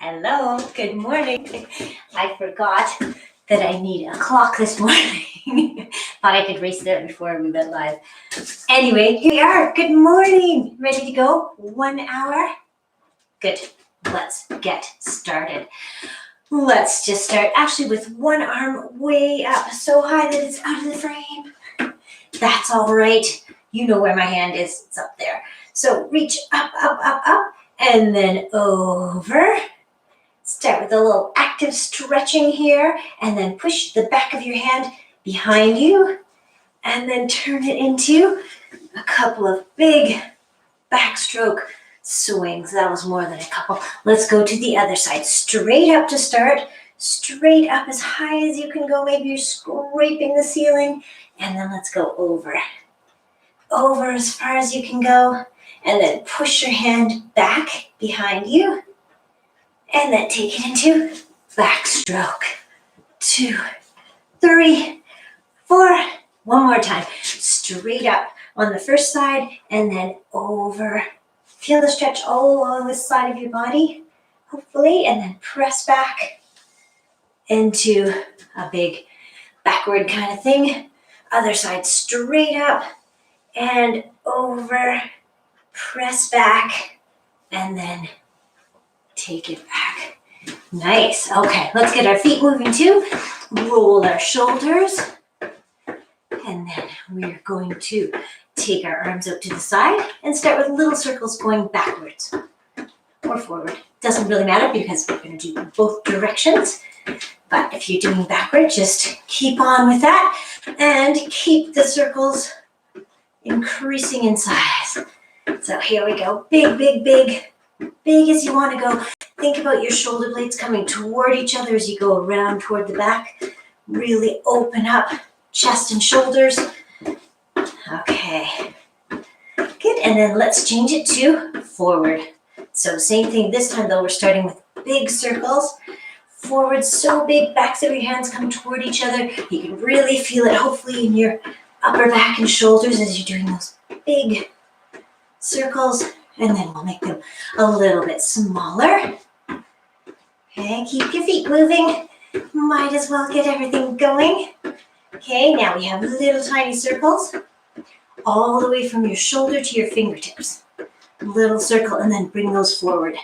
Hello, good morning. I forgot that I need a clock this morning. Thought I could race there before we went live. Anyway, here we are. Good morning. Ready to go? 1 hour? Good. Let's get started. Let's just start actually with one arm way up, so high that it's out of the frame. That's all right. You know where my hand is. It's up there. So reach up, up, up, up, and then over. Start with a little active stretching here, and then push the back of your hand behind you, and then turn it into a couple of big backstroke swings. That was more than a couple. Let's go to the other side. Straight up to start. Straight up as high as you can go. Maybe you're scraping the ceiling. And then let's go over. Over as far as you can go. And then push your hand back behind you. And then take it into backstroke. 2, 3, 4. One more time. Straight up on the first side and then over. Feel the stretch all along this side of your body, hopefully, and then press back into a big backward kind of thing. Other side, straight up and over. Press back and then take it back. Nice. Okay, let's get our feet moving too. Roll our shoulders. And then we're going to take our arms out to the side and start with little circles going backwards or forward. Doesn't really matter because we're going to do both directions. But if you're doing backward, just keep on with that and keep the circles increasing in size. So here we go. Big, big, big. Big as you want to go. Think about your shoulder blades coming toward each other as you go around toward the back. Really open up chest and shoulders. Okay. Good. And then let's change it to forward. So same thing this time though. We're starting with big circles. Forward so big. Backs of your hands come toward each other. You can really feel it hopefully in your upper back and shoulders as you're doing those big circles. And then we'll make them a little bit smaller. Okay, keep your feet moving. Might as well get everything going. Okay, now we have little tiny circles all the way from your shoulder to your fingertips. Little circle and then bring those forward.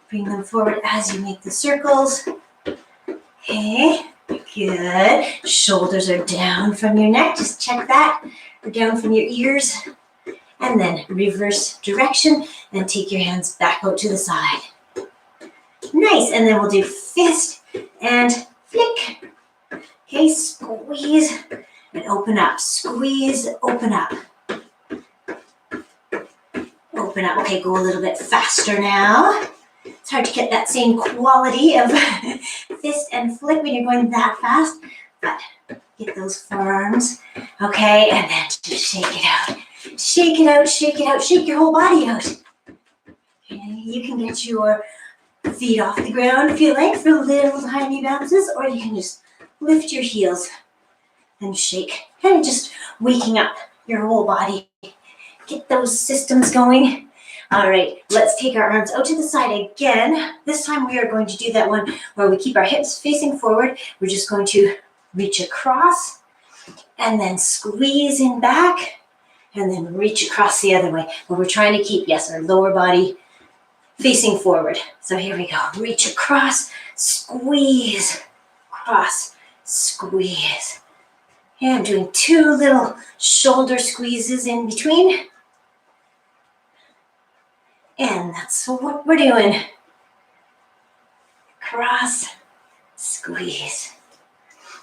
Bring them forward as you make the circles. Okay, good. Shoulders are down from your neck. Just check that. Or down from your ears. And then reverse direction and take your hands back out to the side. Nice, and then we'll do fist and flick. Okay, squeeze and open up. Squeeze, open up. Open up. Okay, go a little bit faster now. It's hard to get that same quality of fist and flick when you're going that fast, but get those forearms. Okay, and then just shake it out. Shake it out, shake it out, shake your whole body out. Okay, you can get your feet off the ground if you like for little tiny bounces, or you can just lift your heels and shake. Kind of just waking up your whole body. Get those systems going. All right, let's take our arms out to the side again. This time we are going to do that one where we keep our hips facing forward. We're just going to reach across and then squeeze in back. And then reach across the other way. But we're trying to keep, yes, our lower body facing forward. So here we go. Reach across, squeeze, cross, squeeze. And I'm doing 2 little shoulder squeezes in between. And that's what we're doing. Cross, squeeze.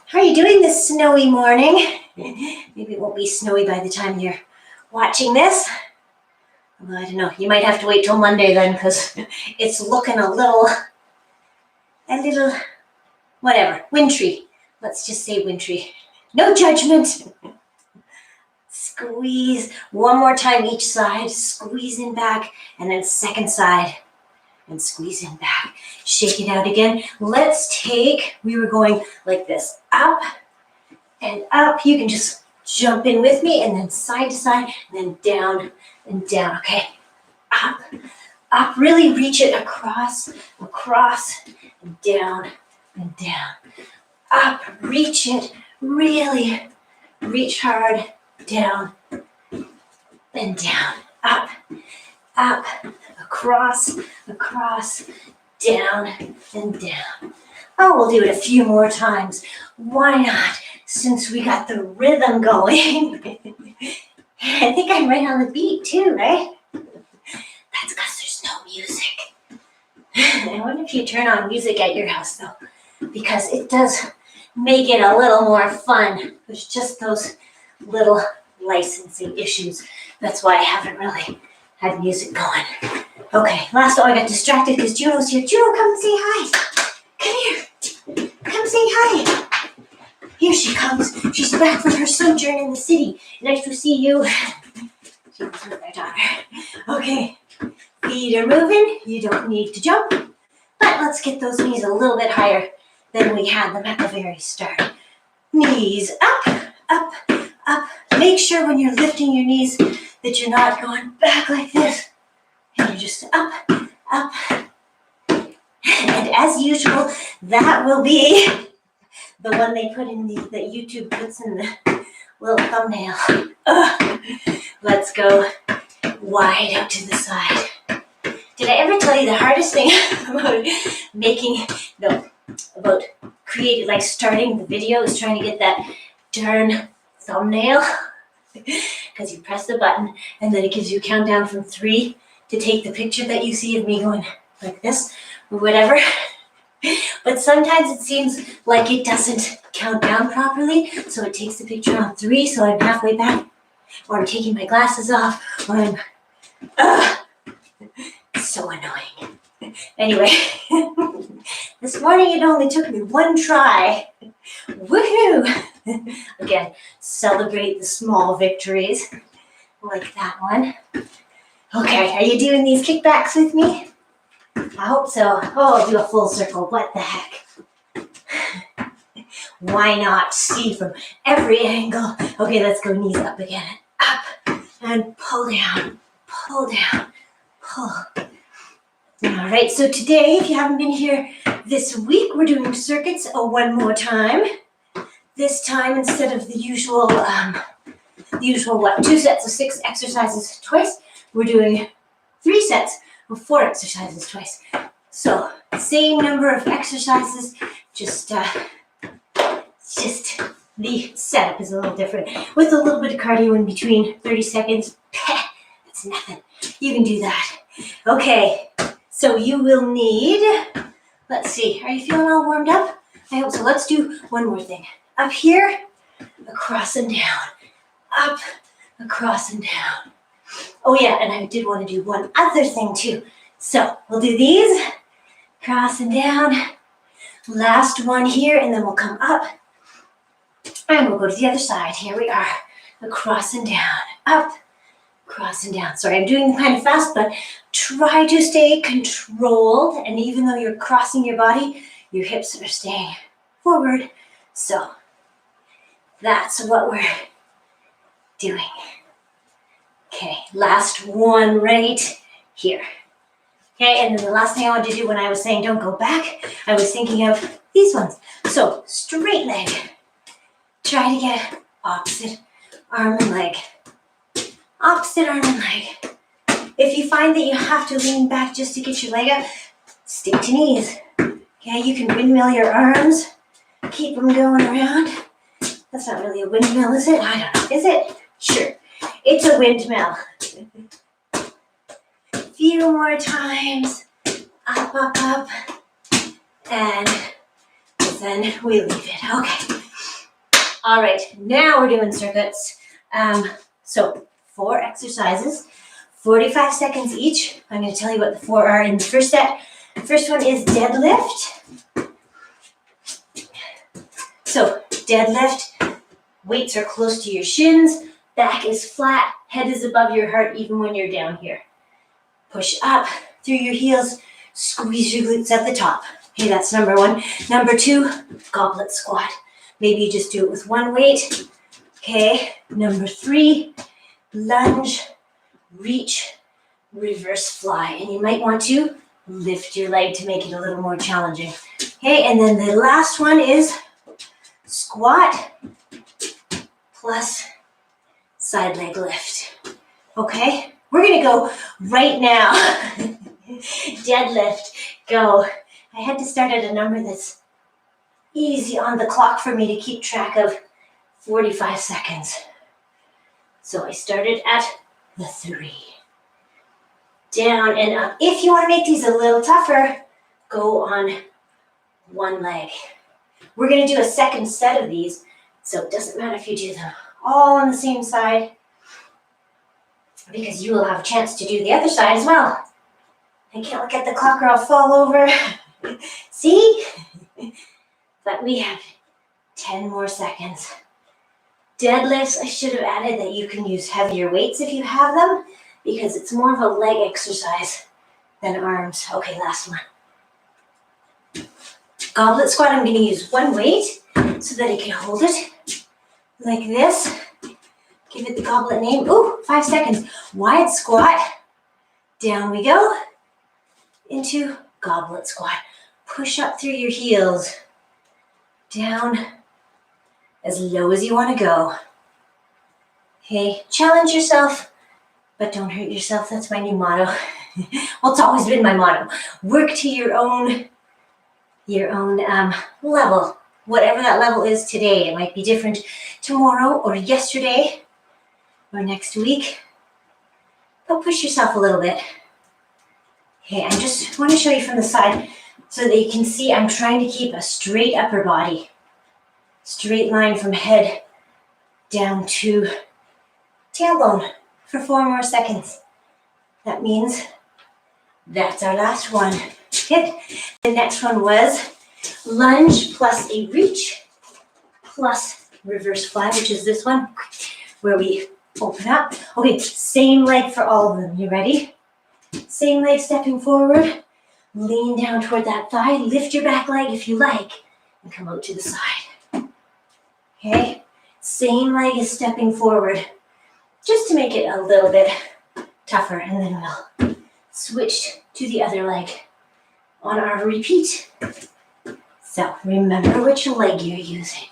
How are you doing this snowy morning? Maybe it won't be snowy by the time you're watching this. Well, I don't know. You might have to wait till Monday then because it's looking a little, whatever, wintry. Let's just say wintry. No judgment. Squeeze. One more time each side. Squeeze in back. And then second side. And squeeze in back. Shake it out again. Let's take, we were going like this. Up and up. You can just jump in with me and then side to side and then down and down. Okay, up, up. Really reach it across across, and down, and down. Up, reach it, really reach hard, down, and down. Up, up, across, across, down, and down. Oh, we'll do it a few more times. Why not? Since we got the rhythm going. I think I'm right on the beat too, right? That's because there's no music. I wonder if you turn on music at your house though, because it does make it a little more fun. There's just those little licensing issues. That's why I haven't really had music going. Okay, last I got distracted because Juno's here. Juno, come say hi. Come here. Come say hi. Here she comes. She's back from her sojourn in the city. Nice to see you. She was with my daughter. Okay, feet are moving. You don't need to jump. But let's get those knees a little bit higher than we had them at the very start. Knees up, up, up. Make sure when you're lifting your knees that you're not going back like this. And you're just up, up. And as usual, that will be the one they put in that YouTube puts in the little thumbnail. Let's go wide out to the side. Did I ever tell you the hardest thing about creating, like starting the video is trying to get that darn thumbnail? Because you press the button and then it gives you a countdown from 3 to take the picture that you see of me going like this or whatever. But sometimes it seems like it doesn't count down properly, so it takes the picture on 3, so I'm halfway back, or I'm taking my glasses off, or I'm, it's so annoying. Anyway, this morning it only took me 1 try. Woohoo! Again, celebrate the small victories, like that one. Okay, are you doing these kickbacks with me? I hope so. Oh, I'll do a full circle. What the heck? Why not see from every angle? Okay, let's go knees up again. Up and pull down, pull down, pull. All right, so today, if you haven't been here this week, we're doing circuits one more time. This time, instead of the usual 2 sets of 6 exercises twice, we're doing 3 sets of 4 exercises twice. So same number of exercises, just the setup is a little different with a little bit of cardio in between. 30 seconds, that's nothing. You can do that. Okay, so you will need, let's see, are you feeling all warmed up? I hope so. Let's do one more thing. Up here, across and down. Up, across and down. Oh yeah, and I did want to do one other thing too. So we'll do these, cross and down. Last one here, and then we'll come up. And we'll go to the other side. Here we are. Across and down. Up, cross and down. Sorry, I'm doing kind of fast, but try to stay controlled. And even though you're crossing your body, your hips are staying forward. So that's what we're doing. Okay, last one right here. Okay, and then the last thing I wanted to do when I was saying don't go back, I was thinking of these ones. So straight leg. Try to get opposite arm and leg. Opposite arm and leg. If you find that you have to lean back just to get your leg up, stick to knees. Okay, you can windmill your arms. Keep them going around. That's not really a windmill, is it? I don't know. Is it? Sure. It's a windmill. Few more times. Up, up, up. And then we leave it. Okay. All right. Now we're doing circuits. So 4 exercises, 45 seconds each. I'm going to tell you what the 4 are in the first set. The first one is deadlift. So deadlift, weights are close to your shins, back is flat, head is above your heart even when you're down here. Push up through your heels, squeeze your glutes at the top. Okay, that's number 1. Number 2, goblet squat. Maybe you just do it with 1 weight. Okay, number 3, lunge, reach, reverse fly. And you might want to lift your leg to make it a little more challenging. Okay, and then the last one is squat plus side leg lift. Okay, we're gonna go right now. Deadlift, go. I had to start at a number that's easy on the clock for me to keep track of. 45 seconds. So I started at the 3. Down and up. If you want to make these a little tougher, go on one leg. We're going to do a second set of these, so it doesn't matter if you do them all on the same side, because you will have a chance to do the other side as well. I can't look at the clock or I'll fall over. See? But we have 10 more seconds. Deadlifts, I should have added that you can use heavier weights if you have them, because it's more of a leg exercise than arms. Okay, last one. Goblet squat, I'm going to use one weight so that I can hold it like this. Give it the goblet name. Ooh, 5 seconds. Wide squat. Down we go into goblet squat. Push up through your heels. Down as low as you want to go. Okay, challenge yourself, but don't hurt yourself. That's my new motto. Well, it's always been my motto. Work to your own level. Whatever that level is today. It might be different tomorrow or yesterday or next week. But push yourself a little bit. Okay, I just want to show you from the side so that you can see I'm trying to keep a straight upper body. Straight line from head down to tailbone for 4 more seconds. That means that's our last one. Good. The next one was lunge plus a reach plus reverse fly, which is this one, where we open up. Okay, same leg for all of them. You ready? Same leg stepping forward. Lean down toward that thigh. Lift your back leg if you like, and come out to the side. Okay, same leg is stepping forward, just to make it a little bit tougher, and then we'll switch to the other leg on our repeat. So remember which leg you're using.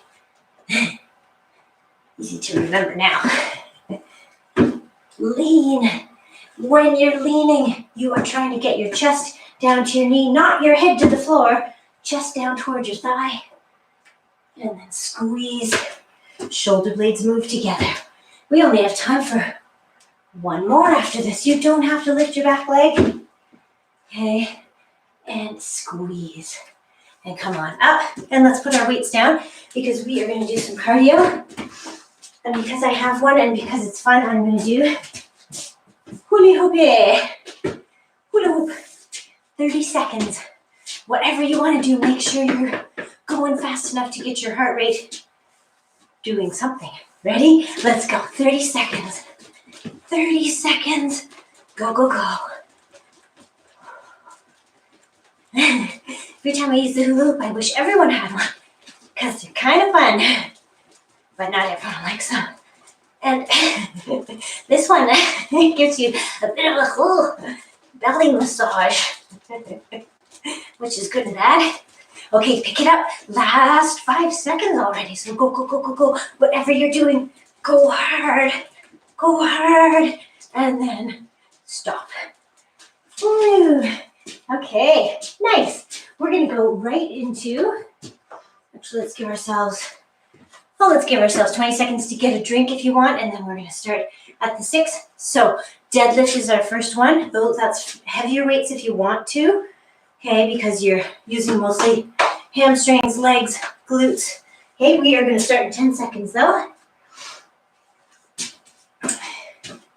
Easy to remember now. Lean. When you're leaning, you are trying to get your chest down to your knee, not your head to the floor, chest down towards your thigh. And then squeeze. Shoulder blades move together. We only have time for one more after this. You don't have to lift your back leg. Okay. And squeeze. And come on up. And let's put our weights down because we are going to do some cardio. And because I have one and because it's fun, I'm going to do hula hoop. Hula hoop. 30 seconds. Whatever you want to do, make sure you're going fast enough to get your heart rate doing something. Ready? Let's go. 30 seconds. 30 seconds. Go, go, go. Every time I use the hula hoop, I wish everyone had one because they're kind of fun, but not everyone likes them. And this one gives you a bit of a belly massage, which is good and bad. Okay, pick it up. Last 5 seconds already. So go, go, go, go, go. Whatever you're doing, go hard. Go hard. And then stop. Ooh. Okay, nice. We're going to go right into, actually, let's give ourselves 20 seconds to get a drink if you want, and then we're going to start at the 6. So deadlift is our first one. That's heavier weights if you want to, okay, because you're using mostly hamstrings, legs, glutes. Okay, we are going to start in 10 seconds though.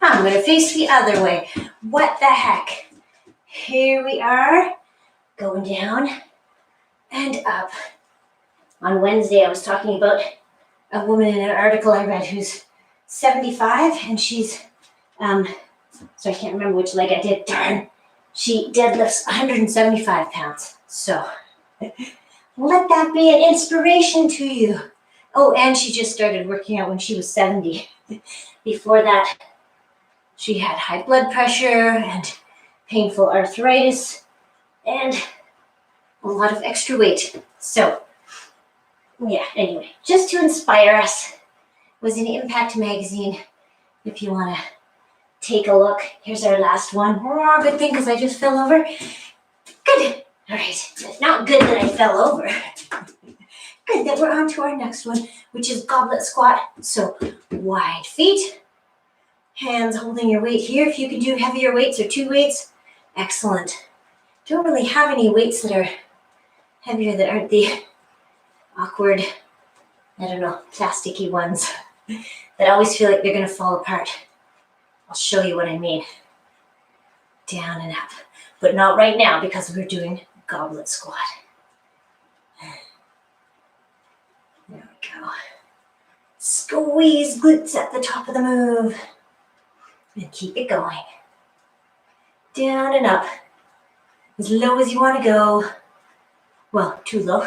I'm going to face the other way. What the heck? Here we are, going down and up. On Wednesday, I was talking about a woman in an article I read who's 75, and she's, so I can't remember which leg I did. Darn. She deadlifts 175 pounds. So let that be an inspiration to you. Oh, and she just started working out when she was 70. Before that, she had high blood pressure and painful arthritis and a lot of extra weight. So, yeah, anyway, just to inspire us, was in Impact Magazine. If you want to take a look, here's our last one. Oh, good thing because I just fell over. Good. All right. Not good that I fell over. Good that we're on to our next one, which is goblet squat. So wide feet, hands holding your weight here. If you can do heavier weights or 2 weights, excellent. Don't really have any weights that are heavier that aren't the awkward, I don't know, plasticky ones that always feel like they're going to fall apart. I'll show you what I mean. Down and up. But not right now because we're doing goblet squat. There we go. Squeeze glutes at the top of the move. And keep it going. Down and up. As low as you want to go. Well, too low.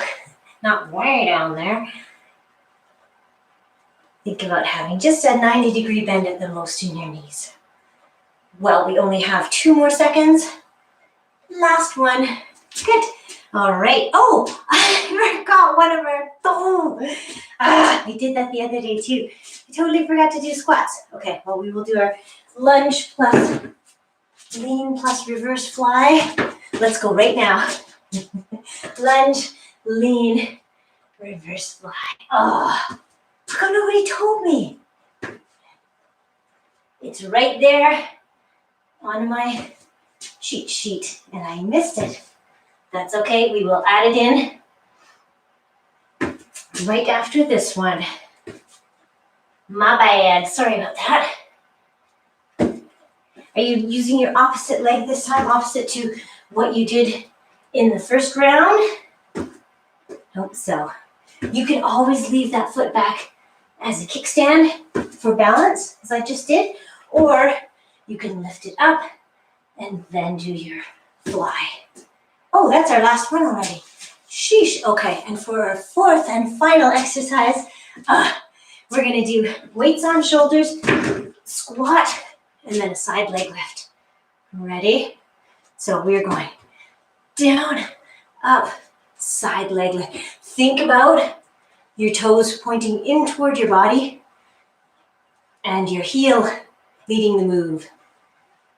Not way down there. Think about having just a 90-degree bend at the most in your knees. Well, we only have 2 more seconds. Last one. Good. All right. Oh, I forgot one of our. Oh, I did that the other day too. I totally forgot to do squats. Okay, well, we will do our lunge plus lean plus reverse fly. Let's go right now. Lunge, lean, reverse fly. Oh, how come nobody told me? It's right there on my cheat sheet, and I missed it. That's okay, we will add it in right after this one. My bad, sorry about that. Are you using your opposite leg this time, opposite to what you did in the first round? Hope so. You can always leave that foot back as a kickstand for balance, as I just did, or you can lift it up and then do your fly. Oh, that's our last one already. Sheesh. Okay, and for our 4th and final exercise, we're gonna do weights on shoulders, squat, and then a side leg lift. Ready? So we're going down, up, side leg lift. Think about your toes pointing in toward your body and your heel leading the move,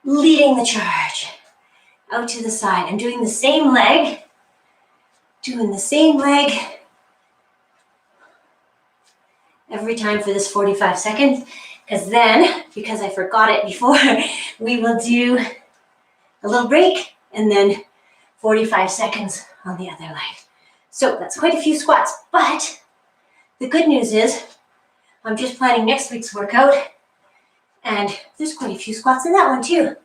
leading the charge. Out to the side. I'm doing the same leg. Every time for this 45 seconds. Because then, because I forgot it before, we will do a little break and then 45 seconds on the other leg. So that's quite a few squats. But the good news is I'm just planning next week's workout. And there's quite a few squats in that one too.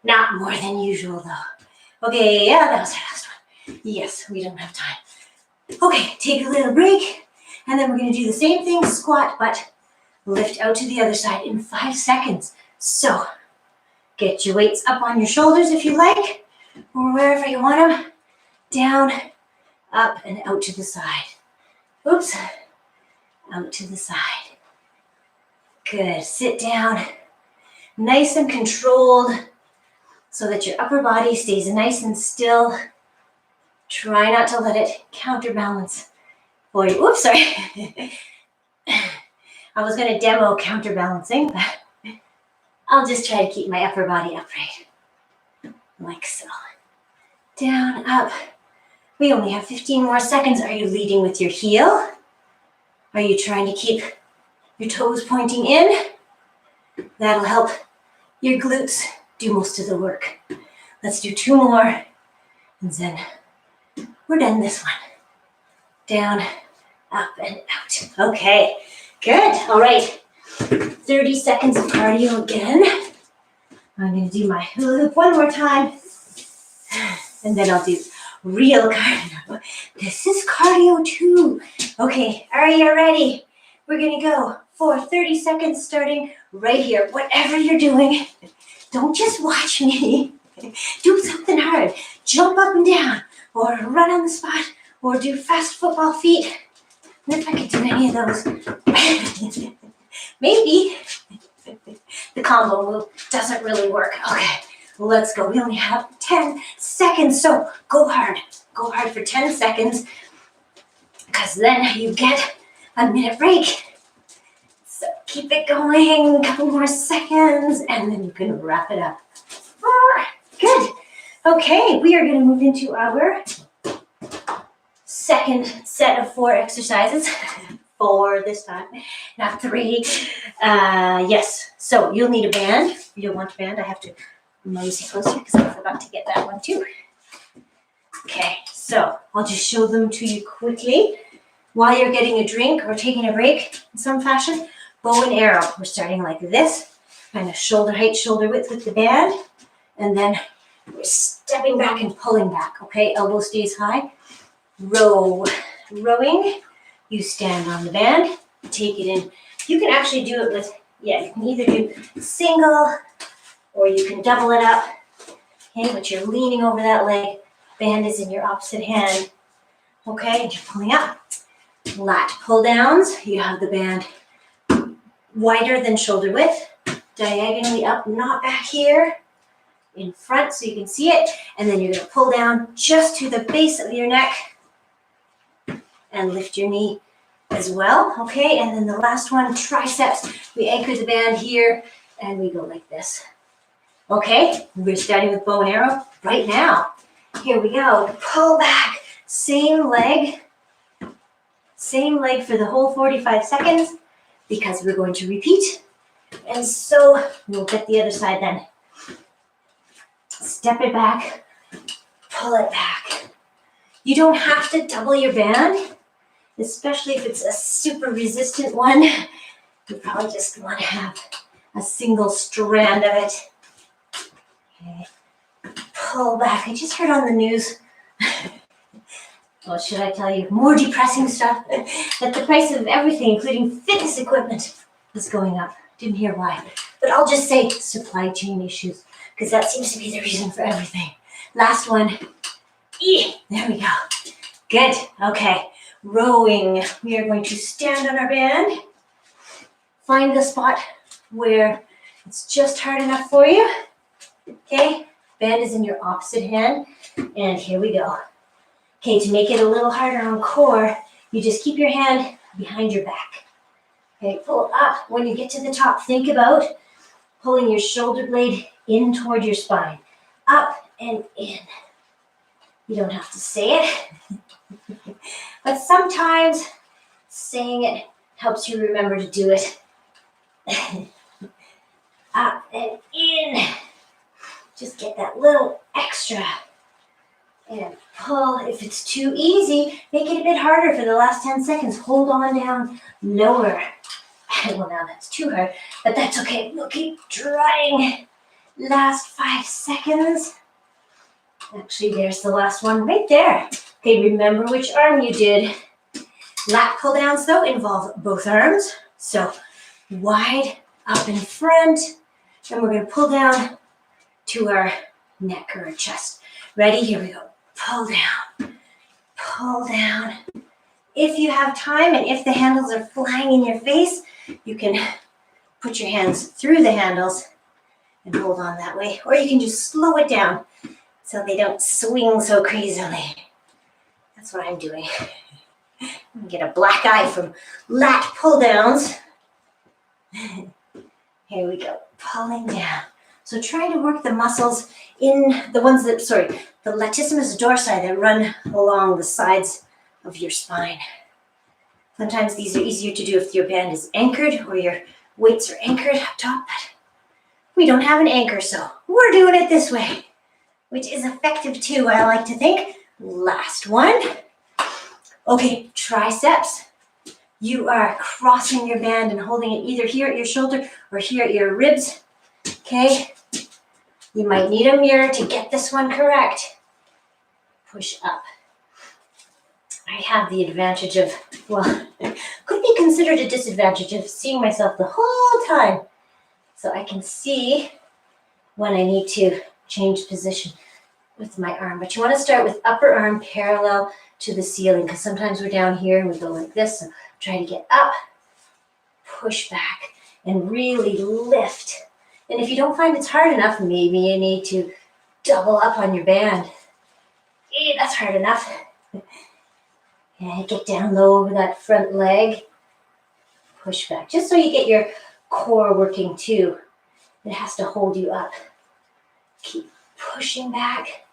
Not more than usual though. Okay, yeah, that was our last one. Yes, we don't have time. Okay, take a little break, and then we're gonna do the same thing, squat, but lift out to the other side in 5 seconds. So, get your weights up on your shoulders if you like, or wherever you want them. Down, up, and out to the side. Oops, out to the side. Good, sit down, nice and controlled, so that your upper body stays nice and still. Try not to let it counterbalance for you. Oops, sorry. I was going to demo counterbalancing, but I'll just try to keep my upper body upright. Like so. Down, up. We only have 15 more seconds. Are you leading with your heel? Are you trying to keep your toes pointing in? That'll help your glutes do most of the work. Let's do 2 more, and then we're done this one. Down, up, and out. Okay, good. All right, 30 seconds of cardio again. I'm gonna do my hula hoop one more time, and then I'll do real cardio. This is cardio too. Okay, are you ready? We're gonna go for 30 seconds starting right here. Whatever you're doing, don't just watch me. Do something hard. Jump up and down, or run on the spot, or do fast football feet. And if I could do any of those, maybe the combo move doesn't really work. Okay, Let's go. We only have 10 seconds, so go hard. Go hard for 10 seconds, because then you get a minute break. So keep it going, a couple more seconds, and then you can wrap it up. Good. Okay, we are going to move into our second set of 4 exercises. 4 this time, not 3. Yes, so you'll need a band. You'll want a band. I have to mosey closer because I forgot to get that one too. Okay, so I'll just show them to you quickly. While you're getting a drink or taking a break in some fashion, bow and arrow. We're starting like this, kind of shoulder height, shoulder width with the band, and then we're stepping back and pulling back, okay? Elbow stays high. Rowing. You stand on the band, take it in. You can actually do it with, you can either do single or you can double it up, okay? But you're leaning over that leg. Band is in your opposite hand, okay? And you're pulling up. Lat pull downs. You have the band wider than shoulder width, diagonally up, not back here, in front so you can see it. And then you're going to pull down just to the base of your neck and lift your knee as well, okay? And then the last one, triceps. We anchor the band here and we go like this, okay? We're starting with bow and arrow right now. Here we go. Pull back. Same leg for the whole 45 seconds because we're going to repeat. And so we'll get the other side then. Step it back, pull it back. You don't have to double your band, especially if it's a super resistant one. You probably just want to have a single strand of it. Okay. Pull back. I just heard on the news, what should I tell you, more depressing stuff, that the price of everything, including fitness equipment, is going up. Didn't hear why. But I'll just say supply chain issues, because that seems to be the reason for everything. Last one. There we go. Good. Okay. Rowing. We are going to stand on our band. Find the spot where it's just hard enough for you. Okay. Band is in your opposite hand. And here we go. Okay, to make it a little harder on core, you just keep your hand behind your back. Okay, pull up. When you get to the top, think about pulling your shoulder blade in toward your spine. Up and in. You don't have to say it. But sometimes saying it helps you remember to do it. Up and in. Just get that little extra. And pull. If it's too easy, make it a bit harder for the last 10 seconds. Hold on down, lower. Well, now that's too hard, but that's okay. We'll keep trying. Last 5 seconds. Actually, there's the last one right there. Okay, remember which arm you did. Lat pull downs, though, involve both arms. So wide up in front, and we're going to pull down to our neck or our chest. Ready? Here we go. Pull down. Pull down. If you have time and if the handles are flying in your face, you can put your hands through the handles and hold on that way. Or you can just slow it down so they don't swing so crazily. That's what I'm doing. I'm gonna get a black eye from lat pull downs. Here we go. Pulling down. So try to work the muscles in the ones that, the latissimus dorsi that run along the sides of your spine. Sometimes these are easier to do if your band is anchored or your weights are anchored up top, but we don't have an anchor, so we're doing it this way, which is effective too, I like to think. Last one. Okay, triceps. You are crossing your band and holding it either here at your shoulder or here at your ribs, okay? You might need a mirror to get this one correct. Push up. I have the advantage of, could be considered a disadvantage of seeing myself the whole time. So I can see when I need to change position with my arm. But you want to start with upper arm parallel to the ceiling, because sometimes we're down here and we go like this. So try to get up, push back, and really lift And if you don't find it's hard enough, maybe you need to double up on your band. That's hard enough. Yeah, get down low over that front leg. Push back, just so you get your core working too. It has to hold you up. Keep pushing back.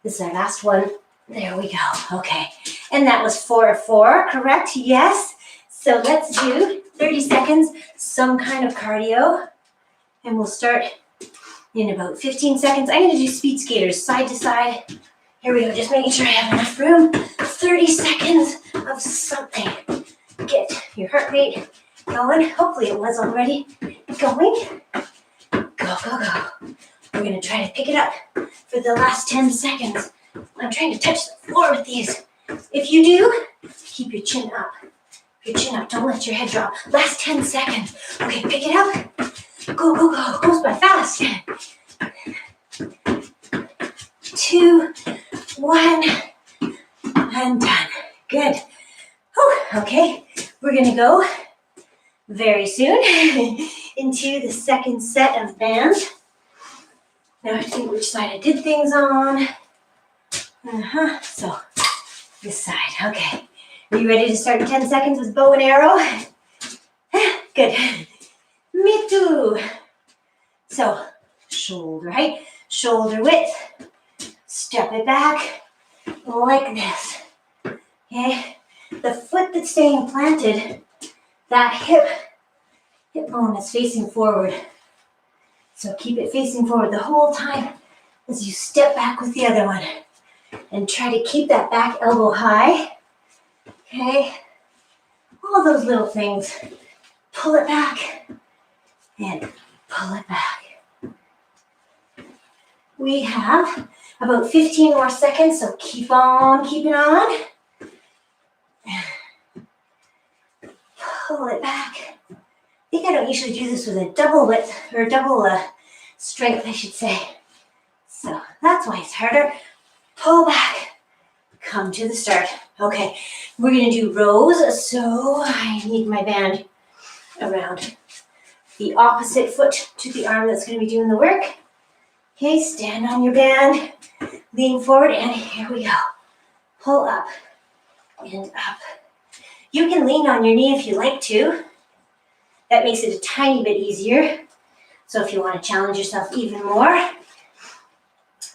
This is our last one. There we go. Okay. And that was 4-4, correct? Yes. So let's do 30 seconds, some kind of cardio. And we'll start in about 15 seconds. I'm going to do speed skaters, side to side. Here we go. Just making sure I have enough room. 30 seconds of something. Get your heart rate going. Hopefully it was already going. Go, go, go. We're going to try to pick it up for the last 10 seconds. I'm trying to touch the floor with these. If you do, keep your chin up. Your chin up. Don't let your head drop. Last 10 seconds. Okay, pick it up. Go, go, go. Goes by fast. 2, 1, and done. Good. Whew. Okay, we're going to go very soon into the second set of bands. Now I have to think which side I did things on. So, this side. Okay. Are you ready to start in 10 seconds with bow and arrow? Good. Me too. So, shoulder height, shoulder width. Step it back like this. Okay? The foot that's staying planted, that hip bone is facing forward. So keep it facing forward the whole time as you step back with the other one. And try to keep that back elbow high. Okay? All those little things. Pull it back and pull it back. We have about 15 more seconds, so keep on keeping on. Pull it back. I think I don't usually do this with a double width, or double strength, I should say. So that's why it's harder. Pull back. Come to the start. Okay, we're going to do rows, so I need my band around the opposite foot to the arm that's going to be doing the work. Okay, stand on your band, lean forward, and here we go. Pull up and up. You can lean on your knee if you like to. That makes it a tiny bit easier. So if you want to challenge yourself even more,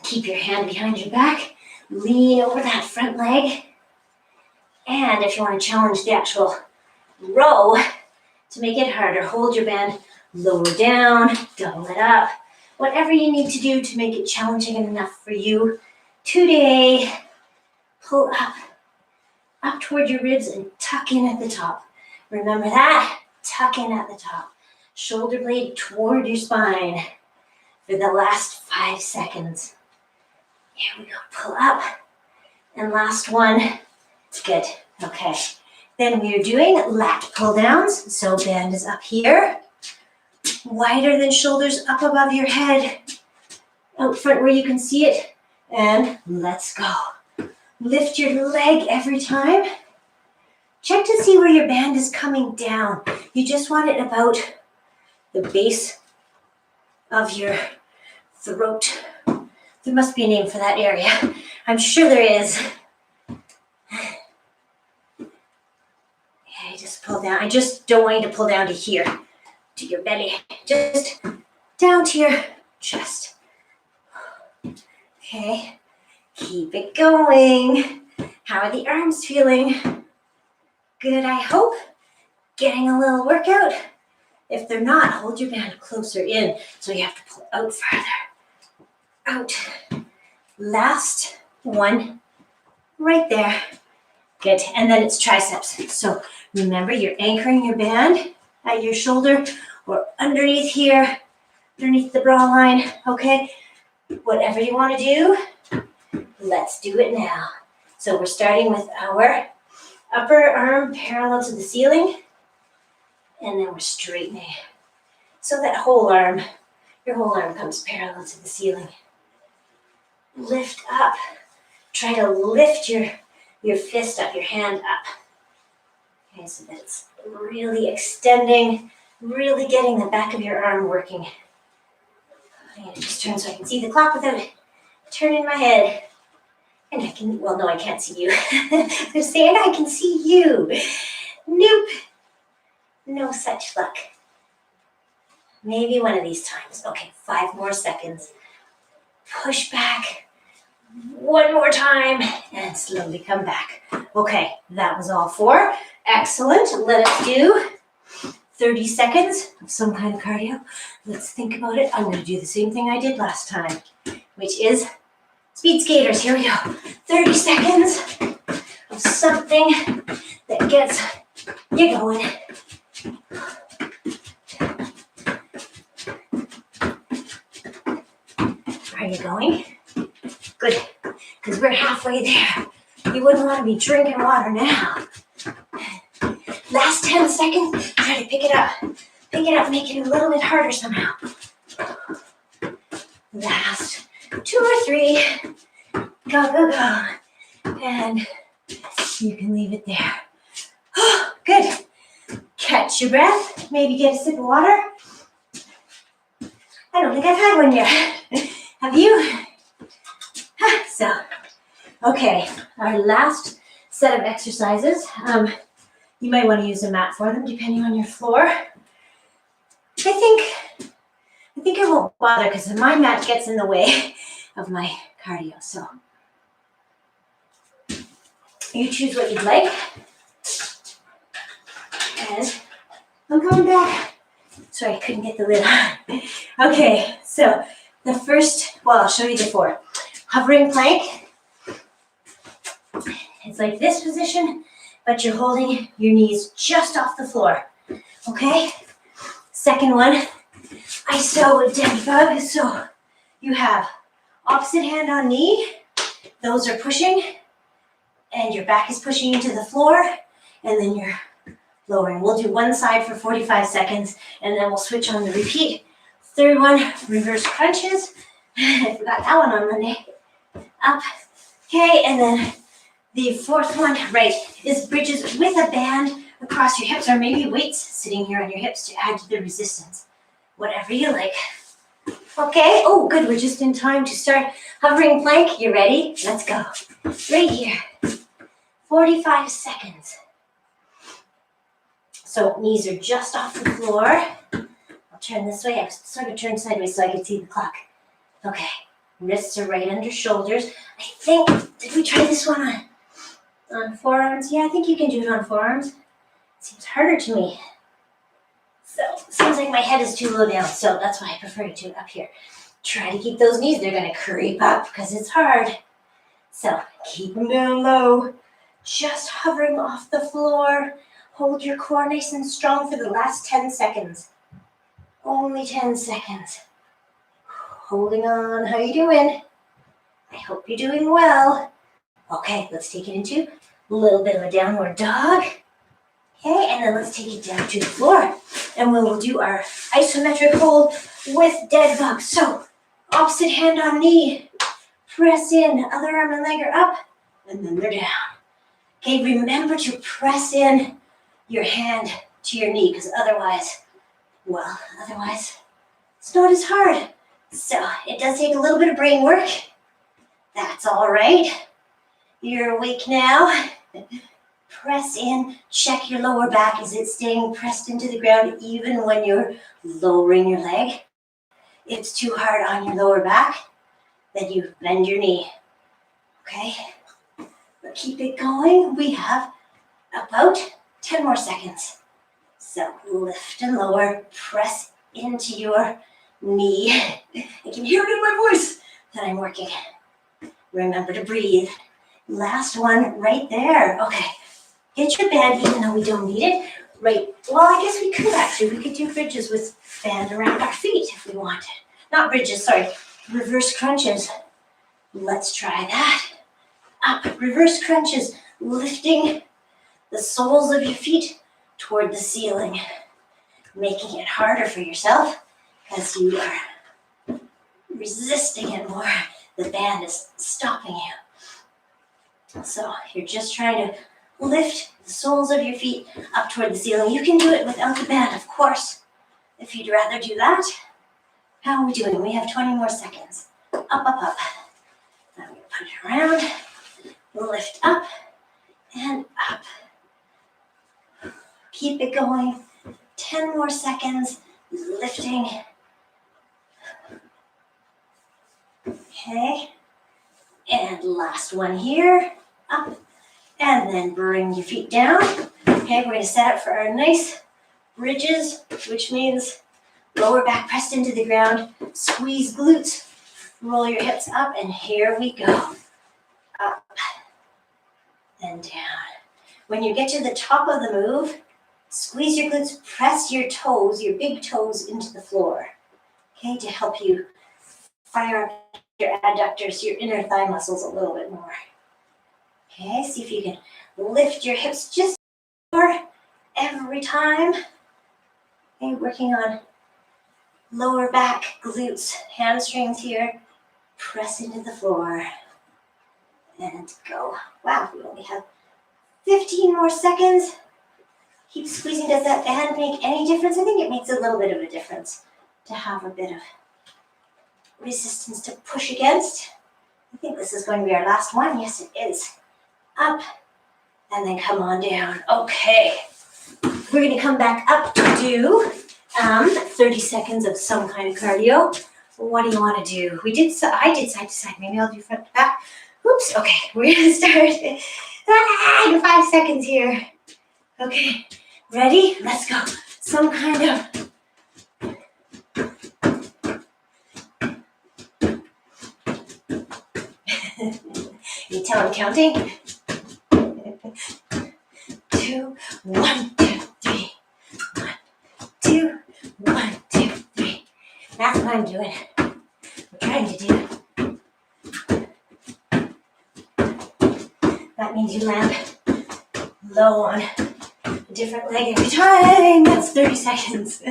keep your hand behind your back, lean over that front leg. And if you want to challenge the actual row to make it harder, hold your band lower down, double it up. Whatever you need to do to make it challenging enough for you today. Pull up toward your ribs and tuck in at the top. Remember that? Tuck in at the top. Shoulder blade toward your spine for the last 5 seconds. Here we go. Pull up. And last one. Good. Okay. Then we are doing lat pull downs. So band is up here. Wider than shoulders up above your head. Out front where you can see it. And let's go. Lift your leg every time. Check to see where your band is coming down. You just want it about the base of your throat. There must be a name for that area. I'm sure there is. Okay, just pull down. I just don't want you to pull down to here, to your belly. Just down to your chest. Okay, keep it going. How are the arms feeling? Good, I hope. Getting a little workout. If they're not, hold your band closer in so you have to pull out farther. Out. Last one. Right there. Good. And then it's triceps. So remember, you're anchoring your band at your shoulder or underneath here, underneath the bra line. Okay? Whatever you want to do, let's do it now. So we're starting with our upper arm parallel to the ceiling. And then we're straightening. So that whole arm, your whole arm comes parallel to the ceiling. Lift up. Try to lift your fist up, your hand up. Okay, so that it's really extending, really getting the back of your arm working. I'm gonna just turn so I can see the clock without turning my head. And I can, well, no, I can't see you. I was saying I can see you. Nope. No such luck. Maybe one of these times. Okay, 5 more seconds. Push back. One more time and slowly come back. Okay, that was all 4. Excellent. Let us do 30 seconds of some kind of cardio. Let's think about it. I'm going to do the same thing I did last time, which is speed skaters. Here we go. 30 seconds of something that gets you going. Are you going? Good, because we're halfway there. You wouldn't want to be drinking water now. Last 10 seconds, try to pick it up. Pick it up, make it a little bit harder somehow. Last 2 or 3. Go, go, go. And you can leave it there. Oh, good. Catch your breath. Maybe get a sip of water. I don't think I've had one yet. Have you? So, okay, our last set of exercises. You might want to use a mat for them, depending on your floor. I think I won't bother because my mat gets in the way of my cardio. So, you choose what you'd like. And I'm coming back. Sorry, I couldn't get the lid on. Okay, so the first, well, I'll show you the 4. Hovering plank. It's like this position, but you're holding your knees just off the floor. Okay? Second one, iso dead bug. So you have opposite hand on knee. Those are pushing, and your back is pushing into the floor, and then you're lowering. We'll do one side for 45 seconds, and then we'll switch on the repeat. Third one, reverse crunches. I forgot that one on Monday. Up. Okay, and then the 4th one, right, is bridges with a band across your hips, or maybe weights sitting here on your hips to add to the resistance. Whatever you like. Okay, oh, good, we're just in time to start hovering plank. You ready? Let's go. Right here. 45 seconds. So knees are just off the floor. I'll turn this way. I sort of turned sideways so I could see the clock. Okay, wrists are right under shoulders. I think, did we try this one on forearms? Yeah, I think you can do it on forearms. It seems harder to me. So, it seems like my head is too low down, so that's why I prefer to do it up here. Try to keep those knees. They're going to creep up because it's hard. So, keep them down low. Just hovering off the floor. Hold your core nice and strong for the last 10 seconds. Only 10 seconds. Holding on. How you doing? I hope you're doing well. Okay, let's take it into a little bit of a downward dog. Okay, and then let's take it down to the floor. And we'll do our isometric hold with dead bug. So, opposite hand on knee. Press in. Other arm and leg are up. And then they're down. Okay, remember to press in your hand to your knee, because otherwise it's not as hard. So it does take a little bit of brain work. That's all right. You're awake now. Press in, check your lower back. Is it staying pressed into the ground even when you're lowering your leg? If it's too hard on your lower back, then you bend your knee. Okay? But keep it going. We have about 10 more seconds. So lift and lower, press into your knee. I can hear it in my voice that I'm working. Remember to breathe. Last one right there. Okay, get your band, even though we don't need it. Right, well, I guess we could actually. We could do bridges with band around our feet if we wanted. Not bridges, sorry, reverse crunches. Let's try that. Up, reverse crunches, lifting the soles of your feet toward the ceiling, making it harder for yourself because you are resisting it more. The band is stopping you. So you're just trying to lift the soles of your feet up toward the ceiling. You can do it without the band, of course, if you'd rather do that. How are we doing? We have 20 more seconds. Up, up, up. I'm going to put it around. Lift up and up. Keep it going. 10 more seconds. Lifting. Okay. And last one here. Up. And then bring your feet down. Okay, we're going to set up for our nice bridges, which means lower back pressed into the ground. Squeeze glutes. Roll your hips up, and here we go. Up and down. When you get to the top of the move, squeeze your glutes, press your toes, your big toes into the floor, okay, to help you fire up your adductors, your inner thigh muscles a little bit more. Okay, see if you can lift your hips just more every time. Okay, working on lower back, glutes, hamstrings here. Press into the floor and go. Wow, we only have 15 more seconds. Keep squeezing. Does that band make any difference? I think it makes a little bit of a difference to have a bit of resistance to push against. I think this is going to be our last one. Yes, it is. Up and then come on down. Okay, we're going to come back up to do 30 seconds of some kind of cardio. What do you want to do? I did side to side. Maybe I'll do front to back. Oops. Okay, we're going to start in 5 seconds here. Okay, ready? Let's go. Some kind of you tell I'm counting. 2, 1, 2, 3. 1, 2, 1, 2, 3. That's what I'm doing. We're trying to do. That means you land low on a different leg every time. That's 30 seconds.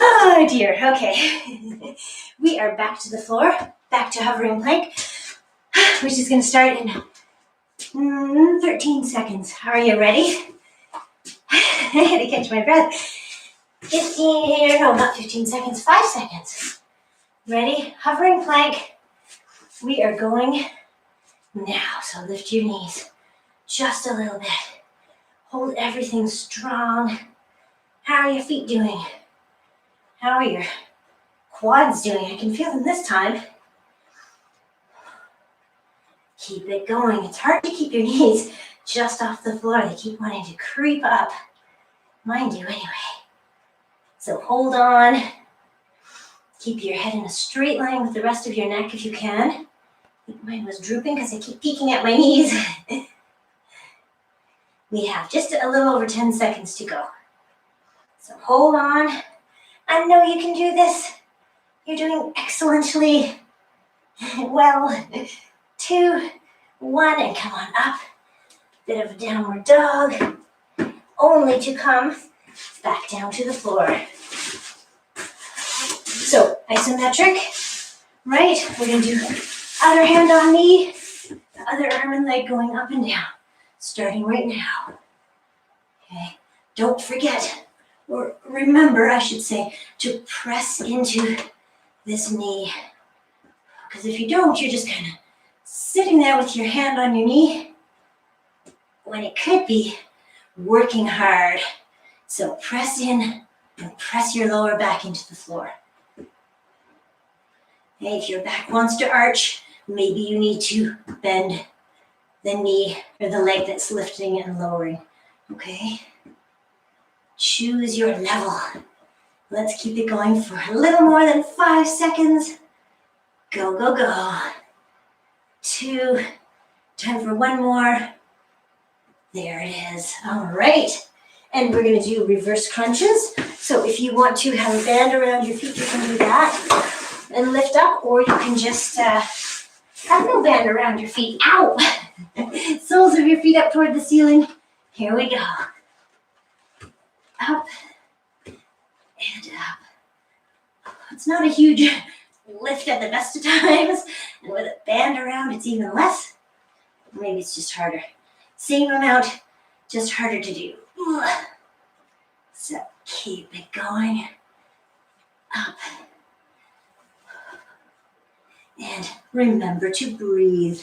Oh dear. Okay. We are back to the floor, back to hovering plank, which is going to start in 13 seconds. Are you ready? I had to catch my breath. 15, no, not 15 seconds, 5 seconds. Ready? Hovering plank. We are going now. So lift your knees just a little bit. Hold everything strong. How are your feet doing? How are your quads doing? I can feel them this time. Keep it going. It's hard to keep your knees just off the floor. They keep wanting to creep up. Mine do anyway. So hold on. Keep your head in a straight line with the rest of your neck if you can. I think mine was drooping because I keep peeking at my knees. We have just a little over 10 seconds to go. So hold on. I know you can do this. You're doing excellently well. 2, 1, and come on up. Bit of a downward dog. Only to come back down to the floor. So, isometric, right? We're going to do other hand on knee, the other arm and leg going up and down, starting right now. Okay, don't forget, or remember, I should say, to press into this knee. Because if you don't, you're just kind of sitting there with your hand on your knee when it could be working hard. So press in and press your lower back into the floor. Okay, if your back wants to arch, maybe you need to bend the knee or the leg that's lifting and lowering. Okay? Choose your level. Let's keep it going for a little more than 5 seconds. Go, go, go. 2, time for one more. There it is. All right. And we're going to do reverse crunches. So if you want to have a band around your feet, you can do that and lift up, or you can just have no band around your feet. Ow! Soles of your feet up toward the ceiling. Here we go. Up and up. It's not a huge lift at the best of times, and with a band around, it's even less. Maybe it's just harder. Same amount, just harder to do. So keep it going. Up And remember to breathe.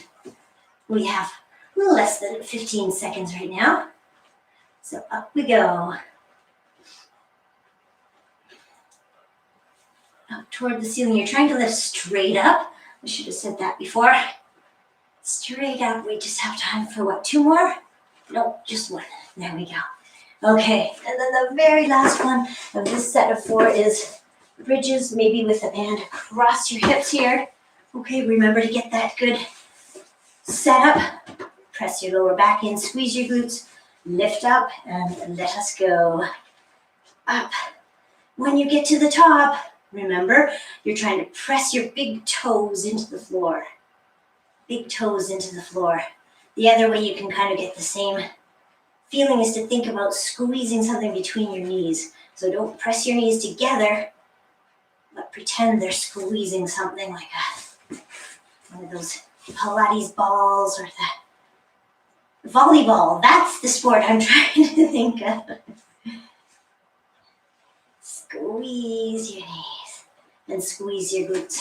We have less than 15 seconds right now. So up we go. Up toward the ceiling. You're trying to lift straight up. I should have said that before. Straight up. We just have time for what, 2 more? No, just 1. There we go. Okay, and then the very last one of this set of 4 is bridges, maybe with a band across your hips here. Okay, remember to get that good set up. Press your lower back in, squeeze your glutes, lift up, and let us go. Up. When you get to the top, remember, you're trying to press your big toes into the floor. Big toes into the floor. The other way you can kind of get the same feeling is to think about squeezing something between your knees. So don't press your knees together, but pretend they're squeezing something like one of those Pilates balls or the volleyball. That's the sport I'm trying to think of. Squeeze your knees and squeeze your glutes.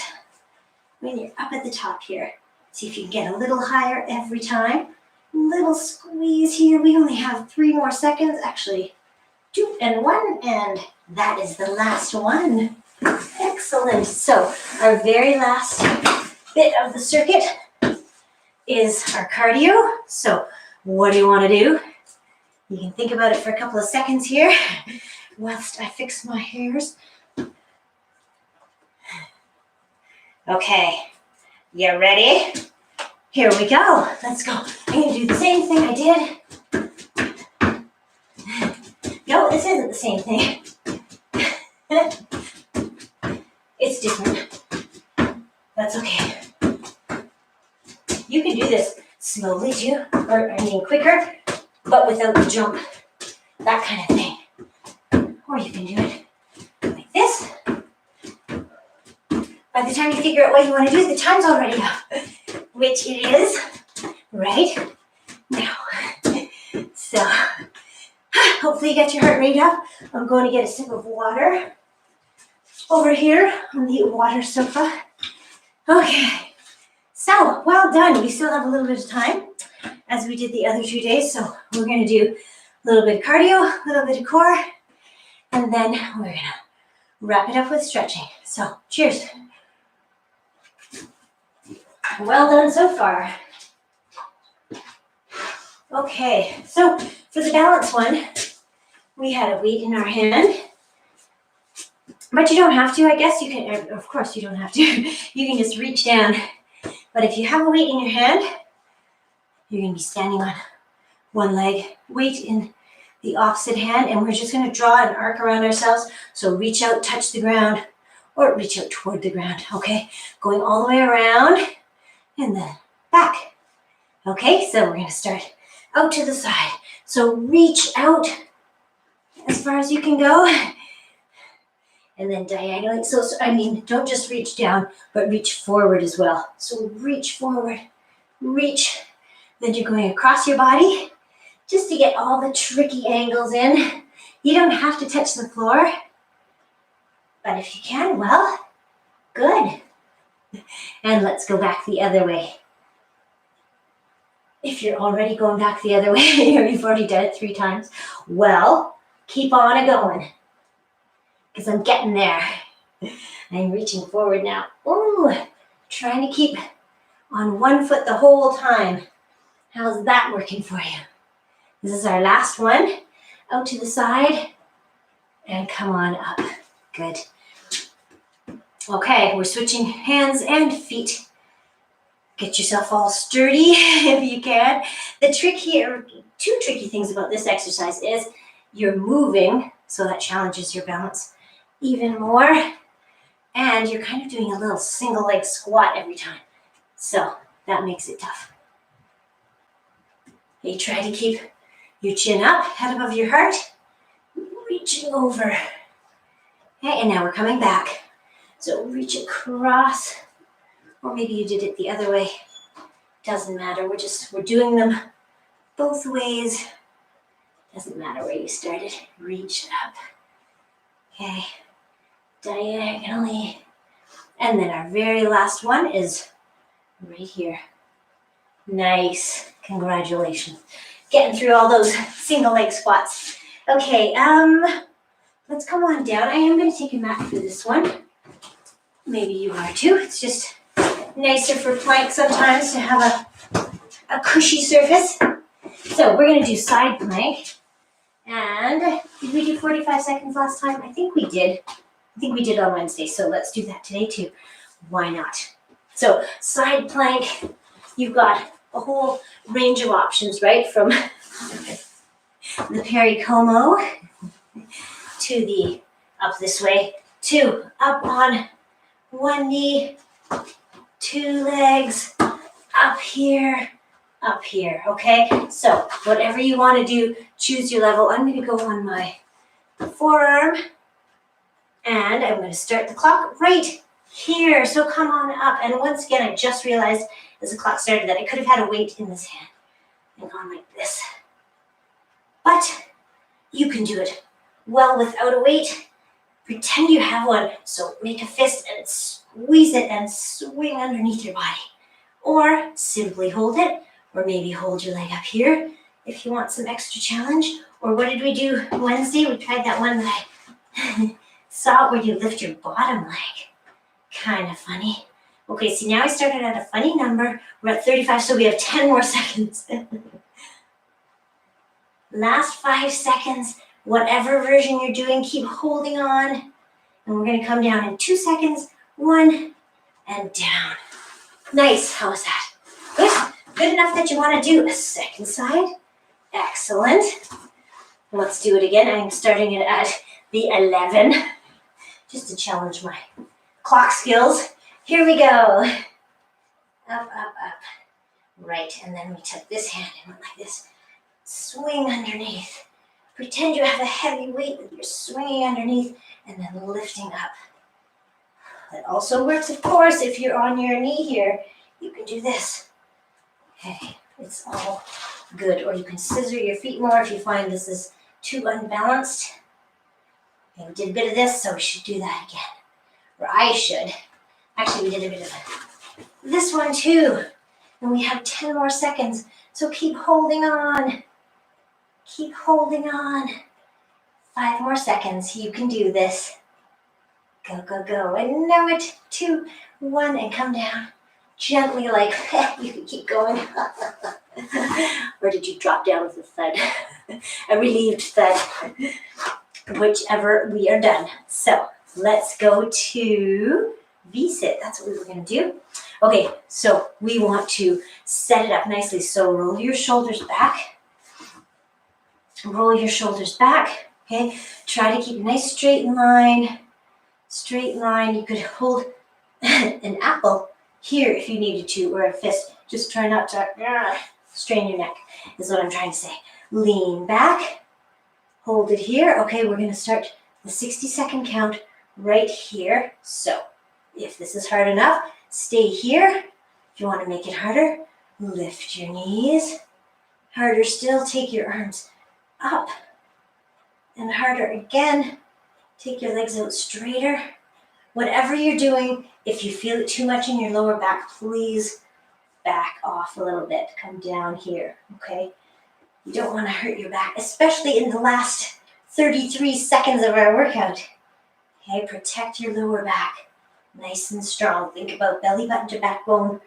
When you're up at the top here, see if you can get a little higher every time. Little squeeze here. We only have 3 more seconds. Actually, 2 and 1, and that is the last one. Excellent. So our very last bit of the circuit is our cardio. So what do you want to do? You can think about it for a couple of seconds here whilst I fix my hairs. Okay, you ready? Here we go. Let's go. I'm going to do the same thing I did. No, this isn't the same thing. It's different. That's okay. You can do this slowly too, or quicker, but without the jump. That kind of thing. Or you can do it like this. By the time you figure out what you want to do, the time's already up, which it is right now. So, hopefully you got your heart rate up. I'm going to get a sip of water over here on the water sofa. Okay, so well done. We still have a little bit of time as we did the other 2 days. So we're going to do a little bit of cardio, a little bit of core, and then we're going to wrap it up with stretching. So cheers. Well done so far. Okay, so for the balance one, we had a weight in our hand, but you don't have to. I guess you can, of course you don't have to. You can just reach down. But if you have a weight in your hand, you're going to be standing on one leg, weight in the opposite hand, and we're just going to draw an arc around ourselves. So reach out, touch the ground, or reach out toward the ground, okay? Going all the way around and then back. Okay, so we're going to start out to the side. So reach out as far as you can go. And then diagonally. So don't just reach down, but reach forward as well. So reach forward, reach. Then you're going across your body just to get all the tricky angles in. You don't have to touch the floor, but if you can, well, good. And let's go back the other way. If you're already going back the other way, or you've already done it 3 times, well, keep on it going. Because I'm getting there. I'm reaching forward now. Ooh, trying to keep on one foot the whole time. How's that working for you? This is our last one. Out to the side and come on up. Good. Okay, we're switching hands and feet. Get yourself all sturdy if you can. The trick here, 2 tricky things about this exercise is you're moving, so that challenges your balance even more, and you're kind of doing a little single leg squat every time. So that makes it tough. You try to keep your chin up, head above your heart, reaching over. Okay, and now we're coming back. So reach across, or maybe you did it the other way. Doesn't matter, we're doing them both ways. Doesn't matter where you started, reach up. Okay, diagonally And then our very last one is right here. Nice. Congratulations. Getting through all those single leg squats. Okay, let's come on down. I am going to take a mat for this one. Maybe you are too. It's just nicer for plank sometimes to have a cushy surface. So we're going to do side plank. And did we do 45 seconds last time? I think we did. I think we did on Wednesday. So let's do that today too. Why not? So side plank, you've got a whole range of options, right? From the Pericomo to the up this way to up on one knee, two legs, up here, okay? So whatever you want to do, choose your level. I'm going to go on my forearm and I'm going to start the clock right here. So come on up. And once again, I just realized as the clock started that I could have had a weight in this hand and gone like this. But you can do it well without a weight. Pretend you have one. So make a fist and squeeze it and swing underneath your body. Or simply hold it, or maybe hold your leg up here if you want some extra challenge. Or what did we do Wednesday? We tried that one that I saw where you lift your bottom leg. Kind of funny. Okay, see now I started at a funny number. We're at 35, so we have 10 more seconds. Last 5 seconds, whatever version you're doing, keep holding on. And we're gonna come down in 2 seconds. 1, and down. Nice, how was that? Good, good enough that you wanna do a second side. Excellent. Let's do it again. I'm starting it at the 11, just to challenge my clock skills. Here we go. Up, up, up. Right, and then we took this hand and went like this. Swing underneath. Pretend you have a heavy weight that you're swinging underneath and then lifting up. That also works, of course, if you're on your knee here. You can do this. Okay, it's all good. Or you can scissor your feet more if you find this is too unbalanced. Okay, we did a bit of this, so we should do that again. Or I should. Actually, we did a bit of this one too. And we have 10 more seconds. So keep holding on. Keep holding on. 5 more seconds. You can do this. Go, go, go. And know it. 2, 1, and come down. Gently, like you can keep going. Or did you drop down with a thud? A relieved thud. Whichever, we are done. So let's go to V-sit. That's what we were going to do. Okay, so we want to set it up nicely. So roll your shoulders back. Roll your shoulders back. Okay, try to keep a nice straight line. Straight line. You could hold an apple here if you needed to, or a fist. Just try not to strain your neck, is what I'm trying to say. Lean back. Hold it here. Okay, we're going to start the 60-second count right here. So if this is hard enough, stay here. If you want to make it harder, lift your knees. Harder still, take your arms up. And harder again, take your legs out straighter. Whatever you're doing, if you feel it too much in your lower back, please back off a little bit. Come down here, okay? You don't want to hurt your back, especially in the last 33 seconds of our workout. Okay, protect your lower back. Nice and strong. Think about belly button to backbone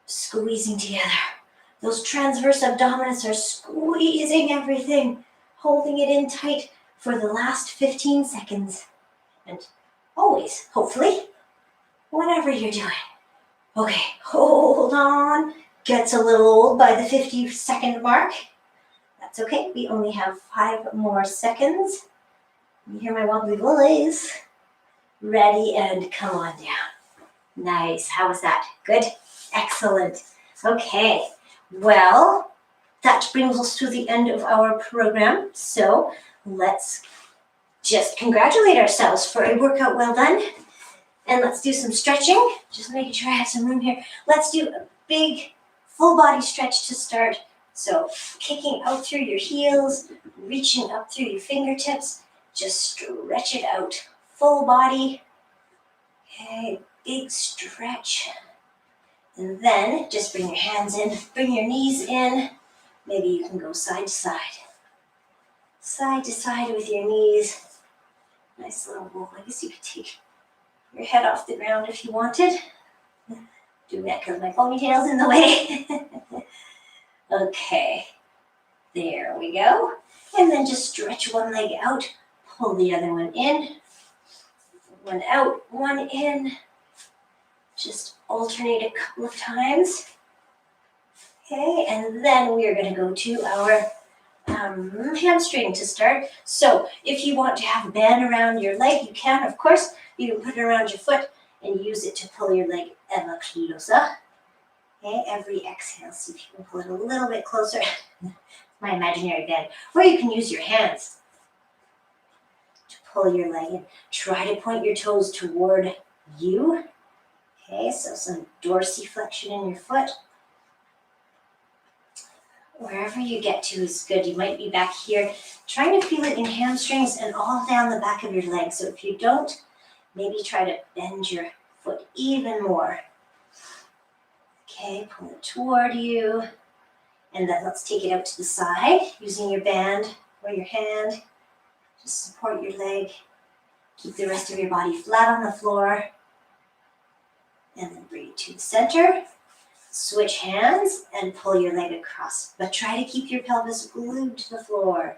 squeezing together. Those transverse abdominis are squeezing everything, holding it in tight for the last 15 seconds. And always, hopefully, whatever you're doing. Okay, hold on. Gets a little old by the 50-second mark. That's okay. We only have 5 more seconds. You hear my wobbly voice. Ready, and come on down. Nice. How was that? Good? Excellent. Okay. Well, that brings us to the end of our program. So let's just congratulate ourselves for a workout well done. And let's do some stretching. Just making sure I have some room here. Let's do a big full body stretch to start. So kicking out through your heels, reaching up through your fingertips. Just stretch it out. Full body. Okay, big stretch. And then just bring your hands in, bring your knees in. Maybe you can go side to side. Side to side with your knees. Nice little roll. I guess you could take your head off the ground if you wanted. Do that because my ponytail's in the way. Okay, there we go. And then just stretch one leg out, pull the other one in, one out, one in. Just alternate a couple of times. Okay, and then we are going to go to our hamstring to start. So if you want to have a band around your leg, you can, of course. You can put it around your foot and use it to pull your leg ever closer. Okay, every exhale, see if you can pull it a little bit closer. My imaginary band. Or you can use your hands to pull your leg in. Try to point your toes toward you. Okay, so some dorsiflexion in your foot. Wherever you get to is good. You might be back here, trying to feel it in hamstrings and all down the back of your leg. So if you don't, maybe try to bend your foot even more. Okay, pull it toward you. And then let's take it out to the side using your band or your hand. Just support your leg. Keep the rest of your body flat on the floor. And then bring it to the center. Switch hands and pull your leg across. But try to keep your pelvis glued to the floor.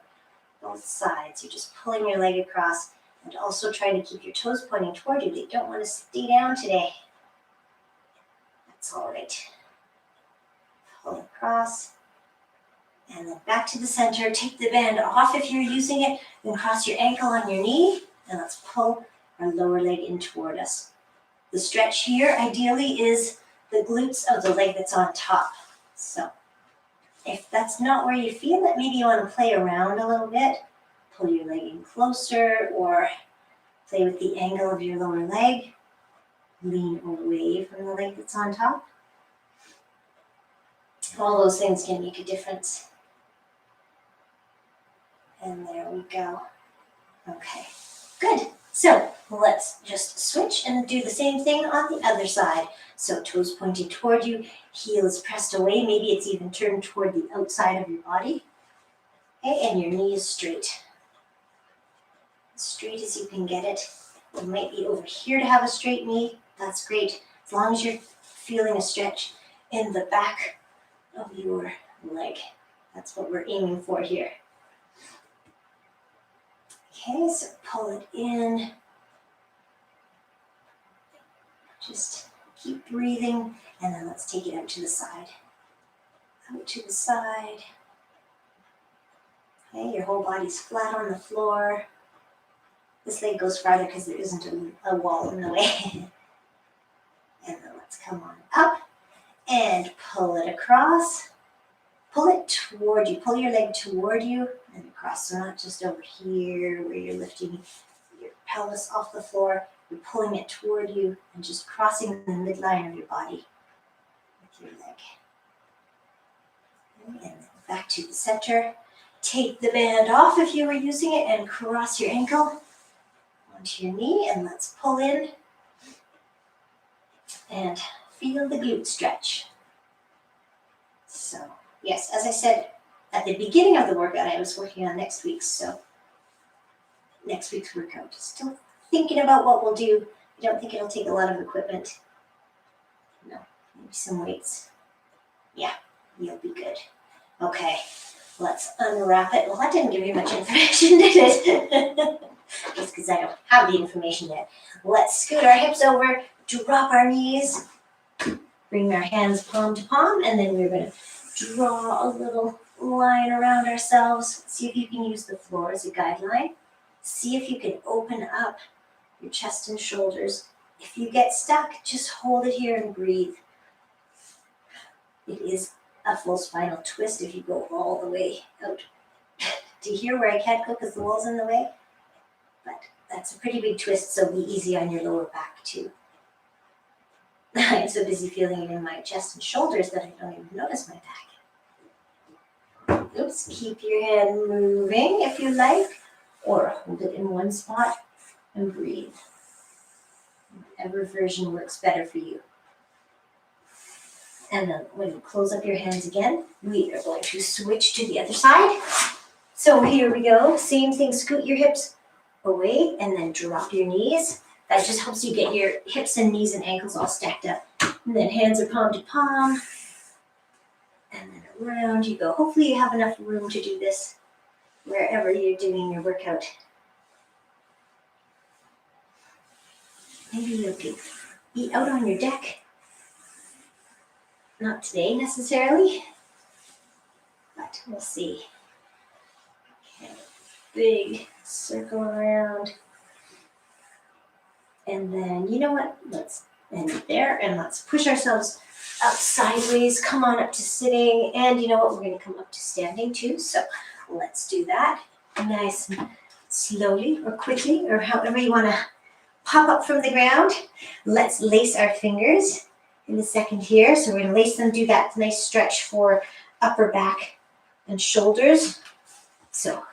Both sides. You're just pulling your leg across. And also try to keep your toes pointing toward you. They don't want to stay down today. That's all right. Pull across. And then back to the center. Take the band off if you're using it. Then cross your ankle on your knee. And let's pull our lower leg in toward us. The stretch here, ideally, is the glutes of the leg that's on top. So if that's not where you feel it, maybe you want to play around a little bit. Pull your leg in closer or play with the angle of your lower leg. Lean away from the leg that's on top. All those things can make a difference. And there we go. Okay, good. So let's just switch and do the same thing on the other side. So toes pointing toward you, heels pressed away. Maybe it's even turned toward the outside of your body. Okay, and your knees straight. As straight as you can get it. You might be over here to have a straight knee. That's great. As long as you're feeling a stretch in the back of your leg. That's what we're aiming for here. Okay, so pull it in. Just keep breathing, and then let's take it out to the side. Out to the side. Okay, your whole body's flat on the floor. This leg goes farther because there isn't a wall in the way. And then let's come on up and pull it across. Pull it toward you. Pull your leg toward you and across. So not just over here where you're lifting your pelvis off the floor. You're pulling it toward you and just crossing the midline of your body with your leg. And then back to the center. Take the band off if you were using it and cross your ankle onto your knee. And let's pull in and feel the glute stretch. So, yes, as I said at the beginning of the workout, I was working on next week's workout. Still thinking about what we'll do. I don't think it'll take a lot of equipment. No, maybe some weights. Yeah, you'll be good. Okay, let's unwrap it. Well, that didn't give you much information, did it? Just because I don't have the information yet. Let's scoot our hips over, drop our knees, bring our hands palm to palm, and then we're going to draw a little line around ourselves. See if you can use the floor as a guideline. See if you can open up your chest and shoulders. If you get stuck, just hold it here and breathe. It is a full spinal twist if you go all the way out to here where I can't go because the wall's in the way. But that's a pretty big twist, so be easy on your lower back too. I'm so busy feeling it in my chest and shoulders that I don't even notice my back. Oops, keep your hand moving if you like, or hold it in one spot and breathe. Whatever version works better for you. And then when you close up your hands again, we are going to switch to the other side. So here we go. Same thing, scoot your hips away and then drop your knees. That just helps you get your hips and knees and ankles all stacked up. And then hands are palm to palm. And then around you go. Hopefully you have enough room to do this wherever you're doing your workout. Maybe you could eat out on your deck. Not today necessarily, but we'll see. Okay. Big circle around. And then, you know what? Let's end it there and let's push ourselves up sideways. Come on up to sitting. And you know what? We're going to come up to standing too. So let's do that nice and slowly or quickly or however you want to pop up from the ground. Let's lace our fingers in a second here. So we're going to lace them, do that nice stretch for upper back and shoulders. So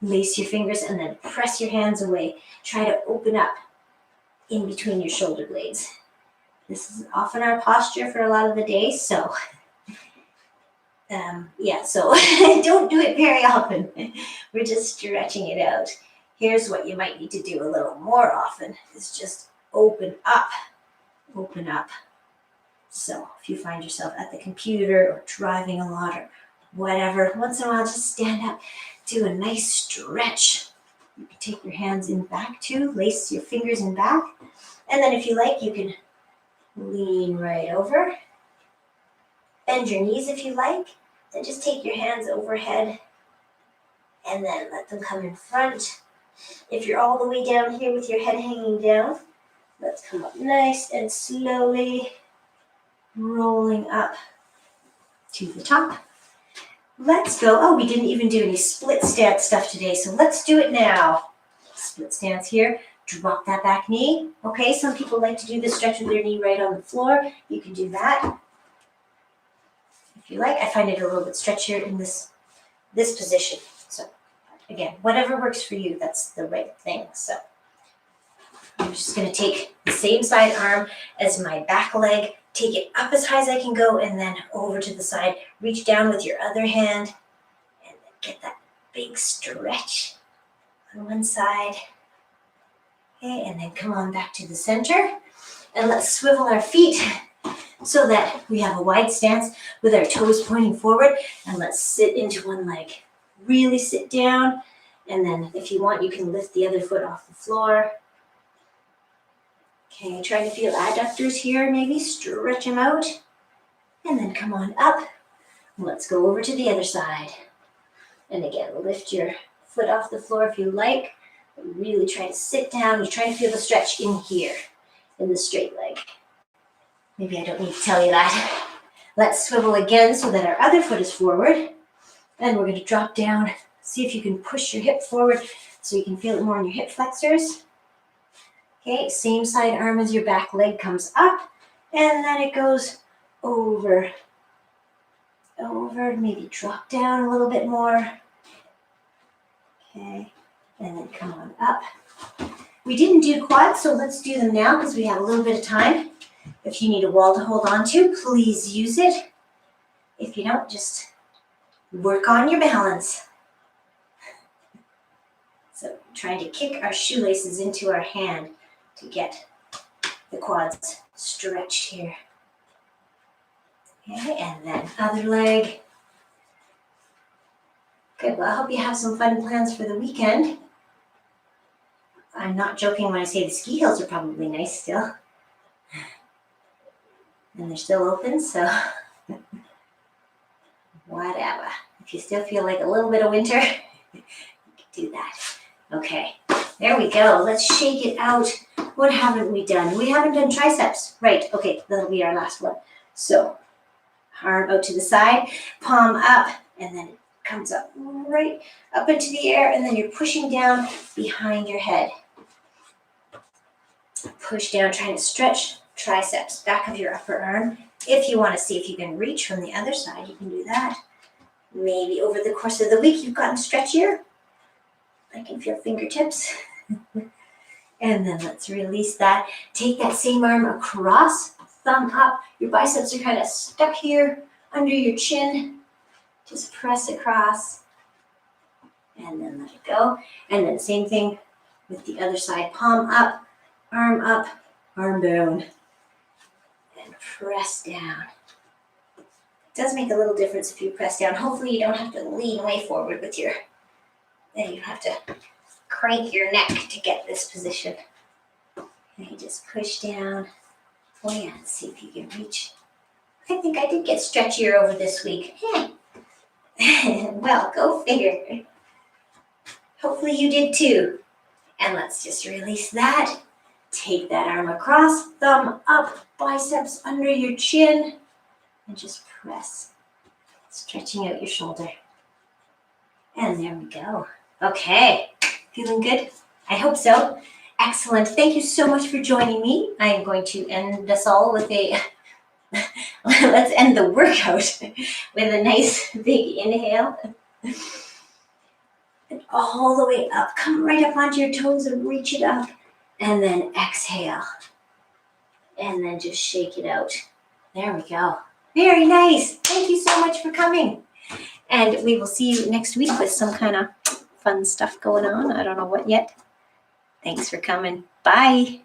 lace your fingers and then press your hands away. Try to open up in between your shoulder blades. This is often our posture for a lot of the day. So so don't do it very often. We're just stretching it out. Here's what you might need to do a little more often is just open up. Open up. So if you find yourself at the computer or driving a lot or whatever, once in a while just stand up, do a nice stretch. You can take your hands in back too, lace your fingers in back. And then if you like, you can lean right over. Bend your knees if you like. Then just take your hands overhead and then let them come in front. If you're all the way down here with your head hanging down, let's come up nice and slowly. Rolling up to the top. Let's go. Oh, we didn't even do any split stance stuff today, so let's do it now. Split stance here. Drop that back knee. Okay, some people like to do this stretch with their knee right on the floor. You can do that if you like. I find it a little bit stretchier in this position. So again, whatever works for you, that's the right thing. So I'm just going to take the same side arm as my back leg. Take it up as high as I can go and then over to the side. Reach down with your other hand and then get that big stretch on one side. Okay, and then come on back to the center. And let's swivel our feet so that we have a wide stance with our toes pointing forward. And let's sit into one leg. Really sit down. And then if you want, you can lift the other foot off the floor. Okay, try to feel adductors here, maybe stretch them out. And then come on up. Let's go over to the other side. And again, lift your foot off the floor if you like. Really try to sit down. You try to feel the stretch in here, in the straight leg. Maybe I don't need to tell you that. Let's swivel again so that our other foot is forward. And we're going to drop down. See if you can push your hip forward so you can feel it more in your hip flexors. Okay, same side arm as your back leg comes up, and then it goes over, maybe drop down a little bit more. Okay, and then come on up. We didn't do quads, so let's do them now because we have a little bit of time. If you need a wall to hold on to, please use it. If you don't, just work on your balance. So trying to kick our shoelaces into our hand to get the quads stretched here. Okay, and then other leg. Good, well, I hope you have some fun plans for the weekend. I'm not joking when I say the ski hills are probably nice still. And they're still open, so whatever. If you still feel like a little bit of winter, you can do that. Okay, there we go. Let's shake it out. What haven't we done? We haven't done triceps. Right, okay, that'll be our last one. So, arm out to the side, palm up, and then it comes up right up into the air, and then you're pushing down behind your head. Push down, trying to stretch triceps, back of your upper arm. If you want to see if you can reach from the other side, you can do that. Maybe over the course of the week, you've gotten stretchier. I can feel fingertips. And then let's release that. Take that same arm across, thumb up. Your biceps are kind of stuck here under your chin. Just press across and then let it go. And then same thing with the other side. Palm up, arm down. And press down. It does make a little difference if you press down. Hopefully you don't have to lean way forward with your, then you have to crank your neck to get this position. And you just push down. Oh yeah, let's see if you can reach. I think I did get stretchier over this week. Well, go figure. Hopefully you did too. And let's just release that. Take that arm across, thumb up, biceps under your chin, and just press. Stretching out your shoulder. And there we go. Okay, feeling good? I hope so. Excellent. Thank you so much for joining me. I am going to end us all with a, let's end the workout with a nice big inhale. And all the way up. Come right up onto your toes and reach it up. And then exhale. And then just shake it out. There we go. Very nice. Thank you so much for coming. And we will see you next week with some kind of fun stuff going on. I don't know what yet. Thanks for coming. Bye.